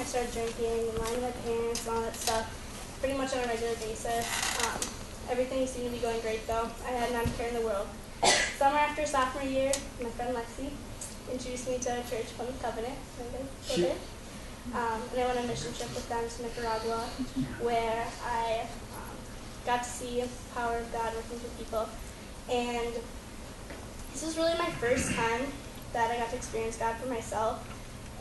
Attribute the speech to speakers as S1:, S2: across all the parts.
S1: I started drinking and lying to my parents and all that stuff pretty much on a regular basis. Everything seemed to be going great though. I had none care in the world. Summer after sophomore year, my friend Lexi introduced me to a church, Plymouth Covenant. So I'm going to go there. And I went on a mission trip with them to Nicaragua, where I got to see the power of God working through people. And this was really my first time that I got to experience God for myself,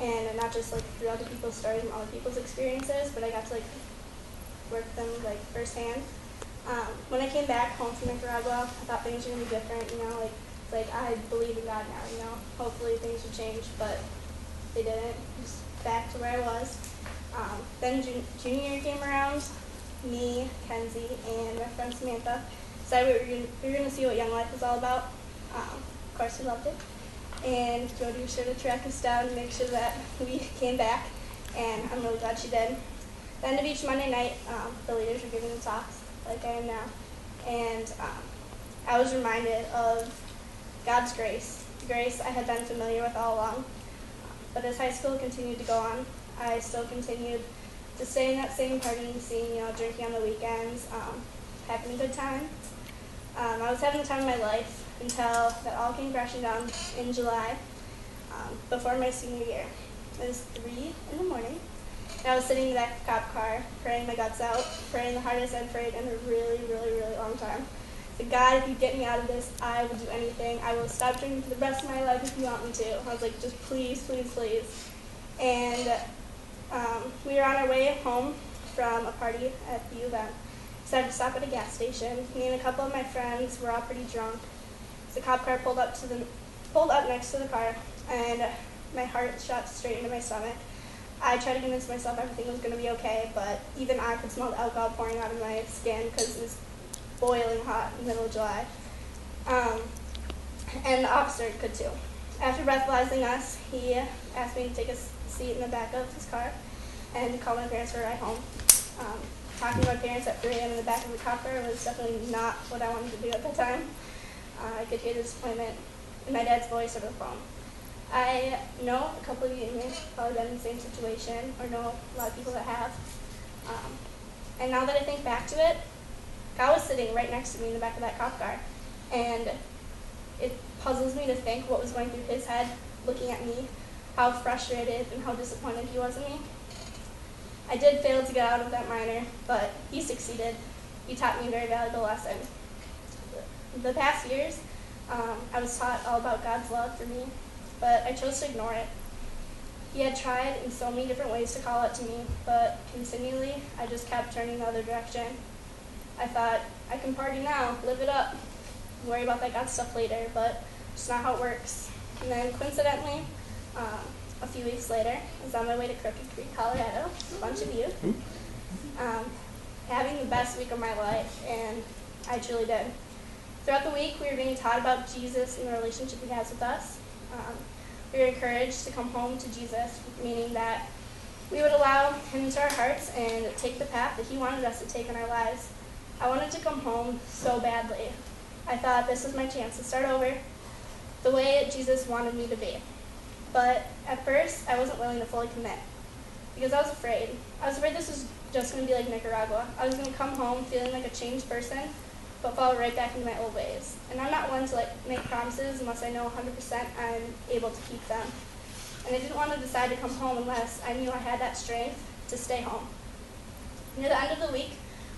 S1: and not just like through other people's stories and other people's experiences, but I got to like work them like firsthand. When I came back home from Nicaragua, I thought things were gonna be different. Like I believe in God now. Hopefully things would change, but they didn't. Just back to where I was. Then junior year came around. Me, Kenzie, and my friend Samantha decided we were going to see what Young Life was all about. Of course, we loved it. And Jody was sure to track us down to make sure that we came back, and I'm really glad she did. At the end of each Monday night, the leaders were giving the talks, like I am now, and I was reminded of God's grace, the grace I had been familiar with all along. But as high school continued to go on, I still continued to stay in that same partying scene, drinking on the weekends, having a good time. I was having the time of my life until that all came crashing down in July, before my senior year. It was 3 in the morning, and I was sitting in the back of the cop car, praying my guts out, praying the hardest I'd prayed in a really, really, really long time. I said, God, if you get me out of this, I will do anything. I will stop drinking for the rest of my life if you want me to. I was like, just please, please, please. And we were on our way home from a party at the U of M. Decided to stop at a gas station. Me and a couple of my friends were all pretty drunk. So the cop car pulled up next to the car, and my heart shot straight into my stomach. I tried to convince myself everything was going to be okay, but even I could smell the alcohol pouring out of my skin because it was boiling hot in the middle of July. And the officer could too. After breathalyzing us, he asked me to take a seat in the back of his car and to call my parents for a ride home. Talking to my parents at 3 a.m. in the back of the cop car was definitely not what I wanted to do at that time. I could hear the disappointment in my dad's voice over the phone. I know a couple of you may have probably been in the same situation, or know a lot of people that have. And now that I think back to it, God was sitting right next to me in the back of that cop car, and it puzzles me to think what was going through his head, looking at me, how frustrated and how disappointed he was in me. I did fail to get out of that minor, but he succeeded. He taught me a very valuable lesson. The past years, I was taught all about God's love for me, but I chose to ignore it. He had tried in so many different ways to call it to me, but continually, I just kept turning the other direction. I thought, I can party now, live it up, worry about that God stuff later, but it's not how it works. And then coincidentally, a few weeks later, I was on my way to Crooked Creek, Colorado, a bunch of you, having the best week of my life, and I truly did. Throughout the week, we were being taught about Jesus and the relationship he has with us. We were encouraged to come home to Jesus, meaning that we would allow him into our hearts and take the path that he wanted us to take in our lives. I wanted to come home so badly. I thought this was my chance to start over the way Jesus wanted me to be. But at first, I wasn't willing to fully commit because I was afraid. I was afraid this was just going to be like Nicaragua. I was going to come home feeling like a changed person, but fall right back into my old ways. And I'm not one to make promises unless I know 100% I'm able to keep them. And I didn't want to decide to come home unless I knew I had that strength to stay home. Near the end of the week,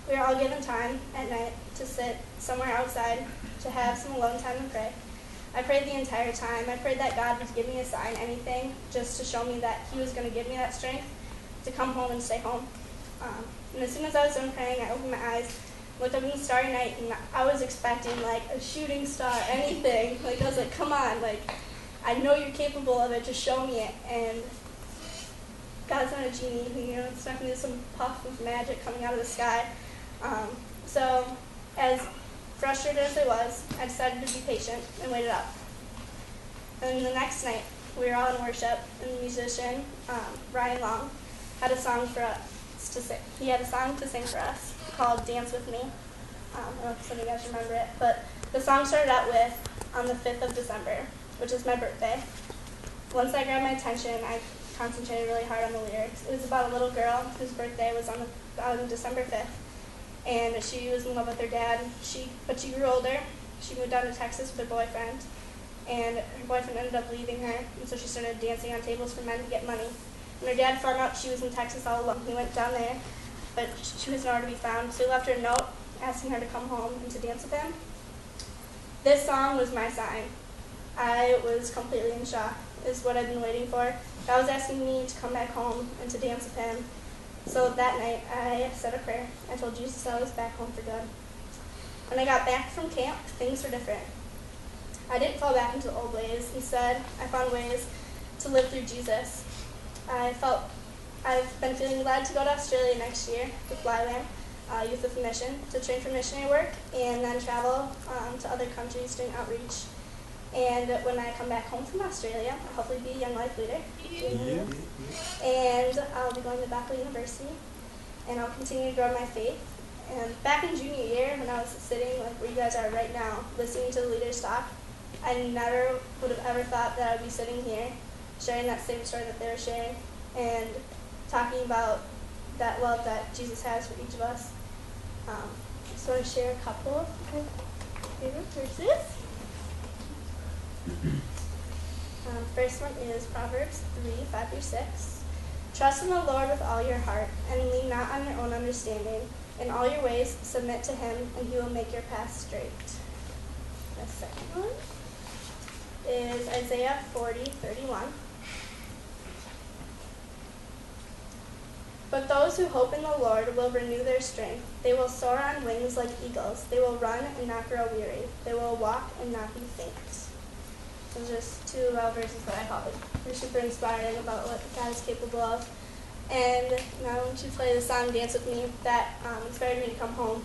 S1: we were all given time at night to sit somewhere outside to have some alone time and pray. I prayed the entire time. I prayed that God would give me a sign, anything, just to show me that he was going to give me that strength to come home and stay home. And as soon as I was done praying, I opened my eyes, looked up in the starry night, and I was expecting a shooting star, anything. I was like, come on, I know you're capable of it, just show me it. And God's not a genie, it's not going to be some puff of magic coming out of the sky. So as frustrated as I was, I decided to be patient and waited up. And the next night, we were all in worship, and the musician, Ryan Long, had a song for us to sing. He had a song to sing for us called Dance With Me. I don't know if some of you guys remember it, but the song started out with, on the 5th of December, which is my birthday. Once that grabbed my attention, I concentrated really hard on the lyrics. It was about a little girl whose birthday was on December 5th, and she was in love with her dad. But she grew older. She moved down to Texas with her boyfriend, and her boyfriend ended up leaving her, and so she started dancing on tables for men to get money. When her dad found out she was in Texas all alone, he went down there, but she was nowhere to be found, so he left her a note asking her to come home and to dance with him. This song was my sign. I was completely in shock. It's what I've been waiting for. God was asking me to come back home and to dance with him. So that night, I said a prayer. I told Jesus I was back home for good. When I got back from camp, things were different. I didn't fall back into the old ways. Instead, I found ways to live through Jesus. I've been feeling glad to go to Australia next year to Flyland, Youth with a Mission, to train for missionary work, and then travel to other countries doing outreach. And when I come back home from Australia, I'll hopefully be a young life leader. Yeah. And I'll be going to Bethel University, and I'll continue to grow my faith. And back in junior year, when I was sitting like where you guys are right now, listening to the leaders talk, I never would have ever thought that I would be sitting here, sharing that same story that they were sharing, and talking about that love that Jesus has for each of us. I just want to share a couple of my favorite verses. First one is Proverbs 3:5-6. Trust in the Lord with all your heart, and lean not on your own understanding. In all your ways submit to him, and he will make your path straight. The second one is Isaiah 40:31. But those who hope in the Lord will renew their strength. They will soar on wings like eagles. They will run and not grow weary. They will walk and not be faint. Those are just two verses that I thought were super inspiring about what God is capable of. And now I want you to play the song Dance With Me that inspired me to come home.